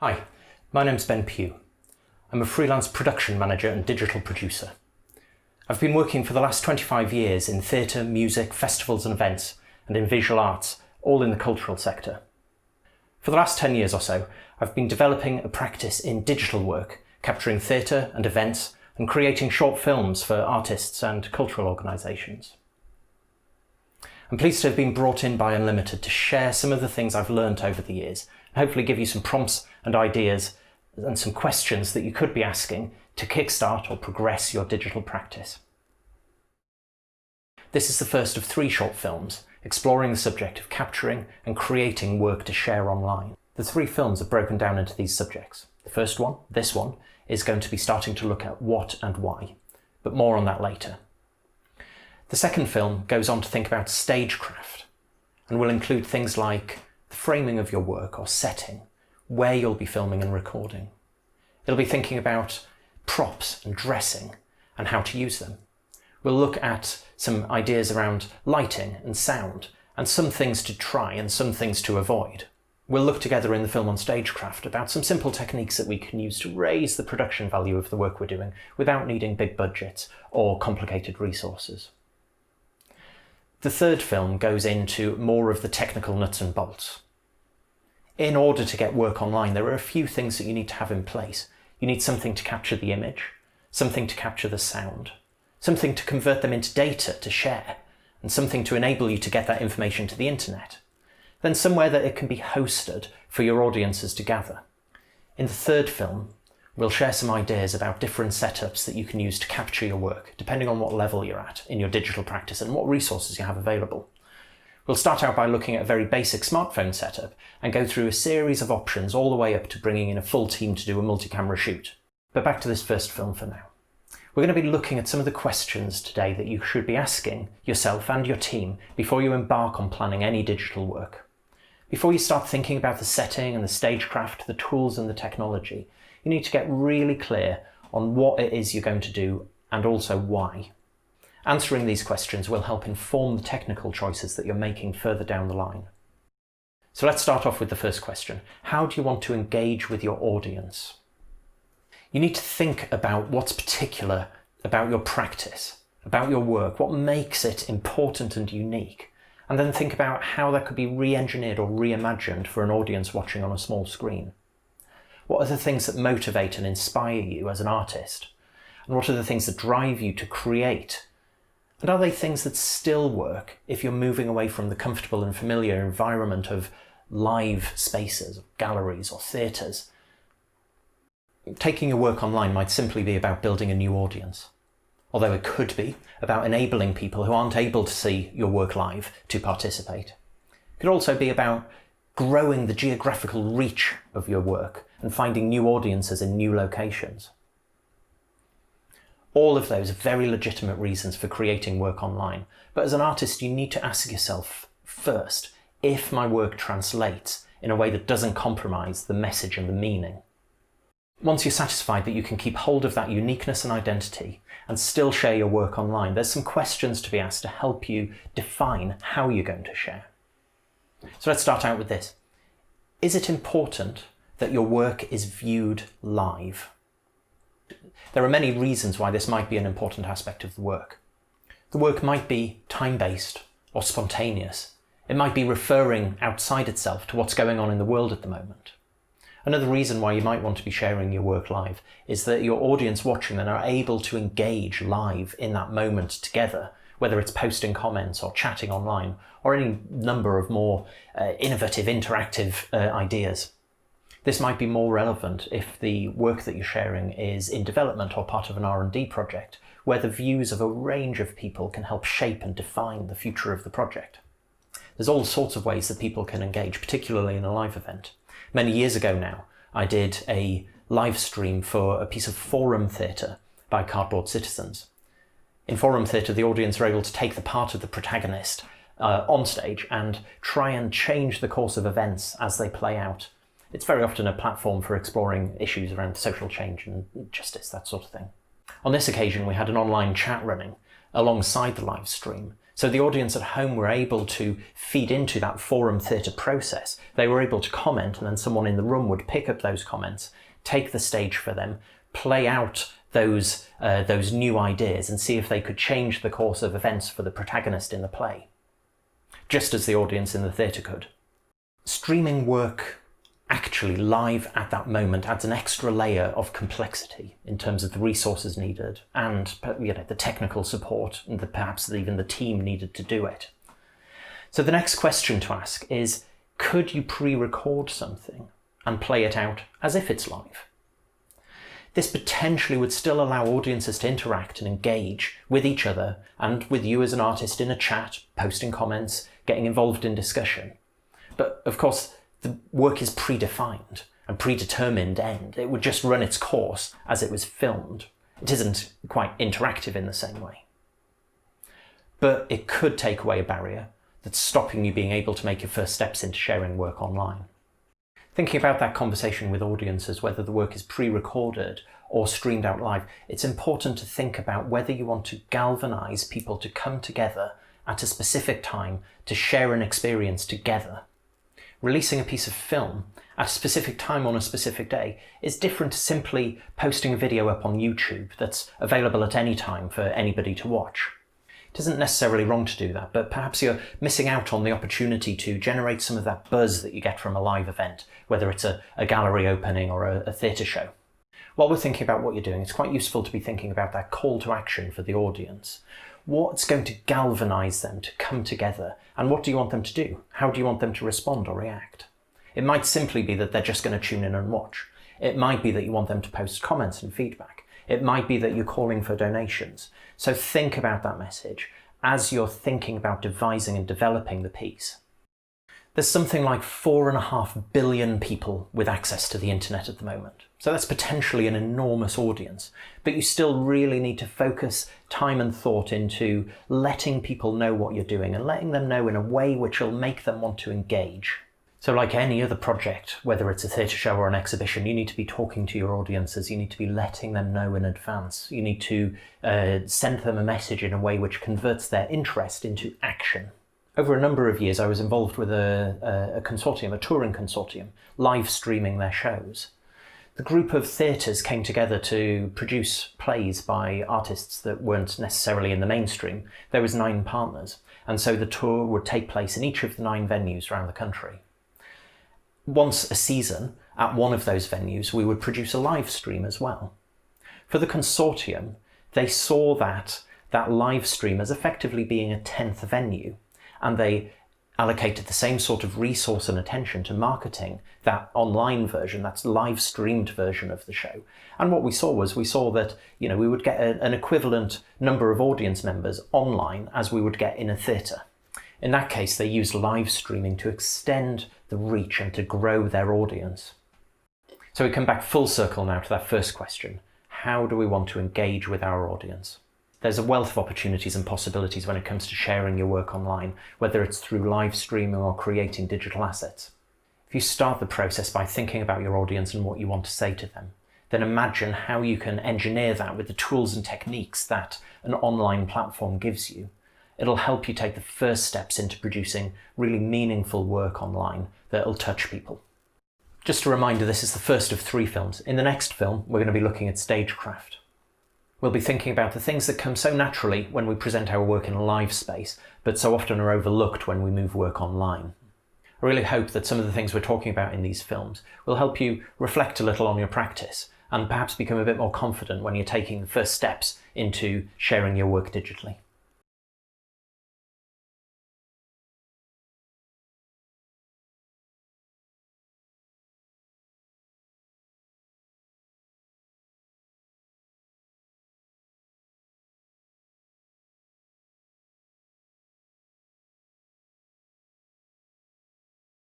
Hi, my name's Pugh. I'm a freelance production manager and digital producer. I've been working for the last 25 years in theatre, music, festivals and events, and in visual arts, all in the cultural sector. For the last 10 years or so, I've been developing a practice in digital work, capturing theatre and events, and creating short films for artists and cultural organisations. I'm pleased to have been brought in by Unlimited to share some of the things I've learnt over the years, and hopefully give you some prompts and ideas and some questions that you could be asking to kickstart or progress your digital practice. This is the first of 3 short films exploring the subject of capturing and creating work to share online. The 3 films are broken down into these subjects. The first one, this one, is going to be starting to look at what and why, but more on that later. The second film goes on to think about stagecraft and will include things like the framing of your work or setting, where you'll be filming and recording. It'll be thinking about props and dressing and how to use them. We'll look at some ideas around lighting and sound and some things to try and some things to avoid. We'll look together in the film on stagecraft about some simple techniques that we can use to raise the production value of the work we're doing without needing big budgets or complicated resources. The third film goes into more of the technical nuts and bolts. In order to get work online, there are a few things that you need to have in place. You need something to capture the image, something to capture the sound, something to convert them into data to share, and something to enable you to get that information to the internet. Then somewhere that it can be hosted for your audiences to gather. In the third film, we'll share some ideas about different setups that you can use to capture your work, depending on what level you're at in your digital practice and what resources you have available. We'll start out by looking at a very basic smartphone setup and go through a series of options all the way up to bringing in a full team to do a multi-camera shoot. But back to this first film for now. We're going to be looking at some of the questions today that you should be asking yourself and your team before you embark on planning any digital work. Before you start thinking about the setting and the stagecraft, the tools and the technology, you need to get really clear on what it is you're going to do and also why. Answering these questions will help inform the technical choices that you're making further down the line. So let's start off with the first question. How do you want to engage with your audience? You need to think about what's particular about your practice, about your work, what makes it important and unique, and then think about how that could be re-engineered or reimagined for an audience watching on a small screen. What are the things that motivate and inspire you as an artist? And what are the things that drive you to create? And are they things that still work if you're moving away from the comfortable and familiar environment of live spaces, galleries or theatres? Taking your work online might simply be about building a new audience, although it could be about enabling people who aren't able to see your work live to participate. It could also be about growing the geographical reach of your work and finding new audiences in new locations. All of those are very legitimate reasons for creating work online, but as an artist you need to ask yourself first if my work translates in a way that doesn't compromise the message and the meaning. Once you're satisfied that you can keep hold of that uniqueness and identity and still share your work online, there's some questions to be asked to help you define how you're going to share. So let's start out with this. Is it important that your work is viewed live? There are many reasons why this might be an important aspect of the work. The work might be time-based or spontaneous. It might be referring outside itself to what's going on in the world at the moment. Another reason why you might want to be sharing your work live is that your audience watching them are able to engage live in that moment together, whether it's posting comments or chatting online or any number of more innovative, interactive ideas. This might be more relevant if the work that you're sharing is in development or part of an R&D project, where the views of a range of people can help shape and define the future of the project. There's all sorts of ways that people can engage, particularly in a live event. Many years ago now, I did a live stream for a piece of forum theatre by Cardboard Citizens. In forum theatre, the audience are able to take the part of the protagonist on stage and try and change the course of events as they play out. It's very often a platform for exploring issues around social change and justice, that sort of thing. On this occasion, we had an online chat running alongside the live stream So the audience at home were able to feed into that forum theatre process. They were able to comment, and then someone in the room would pick up those comments, take the stage for them, play out those new ideas and see if they could change the course of events for the protagonist in the play, just as the audience in the theatre could. Streaming work actually live at that moment adds an extra layer of complexity in terms of the resources needed and the technical support and perhaps even the team needed to do it. So the next question to ask is, could you pre-record something and play it out as if it's live? This potentially would still allow audiences to interact and engage with each other and with you as an artist in a chat, posting comments, getting involved in discussion. But of course, the work is predefined and predetermined end. It would just run its course as it was filmed. It isn't quite interactive in the same way. But it could take away a barrier that's stopping you being able to make your first steps into sharing work online. Thinking about that conversation with audiences, whether the work is pre-recorded or streamed out live, it's important to think about whether you want to galvanise people to come together at a specific time to share an experience together. Releasing a piece of film at a specific time on a specific day is different to simply posting a video up on YouTube that's available at any time for anybody to watch. It isn't necessarily wrong to do that, but perhaps you're missing out on the opportunity to generate some of that buzz that you get from a live event, whether it's a gallery opening or a theatre show. While we're thinking about what you're doing, it's quite useful to be thinking about that call to action for the audience. What's going to galvanise them to come together, and what do you want them to do? How do you want them to respond or react? It might simply be that they're just going to tune in and watch. It might be that you want them to post comments and feedback. It might be that you're calling for donations. So think about that message as you're thinking about devising and developing the piece. There's something like 4.5 billion people with access to the internet at the moment. So that's potentially an enormous audience, but you still really need to focus time and thought into letting people know what you're doing and letting them know in a way which will make them want to engage. So like any other project, whether it's a theatre show or an exhibition, you need to be talking to your audiences, you need to be letting them know in advance, you need to send them a message in a way which converts their interest into action. Over a number of years I was involved with a consortium, a touring consortium, live streaming their shows. The group of theatres came together to produce plays by artists that weren't necessarily in the mainstream. There was 9 partners, and so the tour would take place in each of the 9 venues around the country. Once a season, at one of those venues, we would produce a live stream as well. For the consortium, they saw that live stream as effectively being a 10th venue, and they allocated the same sort of resource and attention to marketing that online version, that's live streamed version of the show. And what we saw that we would get an equivalent number of audience members online as we would get in a theatre. In that case, they used live streaming to extend the reach and to grow their audience. So we come back full circle now to that first question. How do we want to engage with our audience? There's a wealth of opportunities and possibilities when it comes to sharing your work online, whether it's through live streaming or creating digital assets. If you start the process by thinking about your audience and what you want to say to them, then imagine how you can engineer that with the tools and techniques that an online platform gives you. It'll help you take the first steps into producing really meaningful work online that'll touch people. Just a reminder, this is the first of 3 films. In the next film, we're going to be looking at stagecraft. We'll be thinking about the things that come so naturally when we present our work in a live space, but so often are overlooked when we move work online. I really hope that some of the things we're talking about in these films will help you reflect a little on your practice and perhaps become a bit more confident when you're taking the first steps into sharing your work digitally.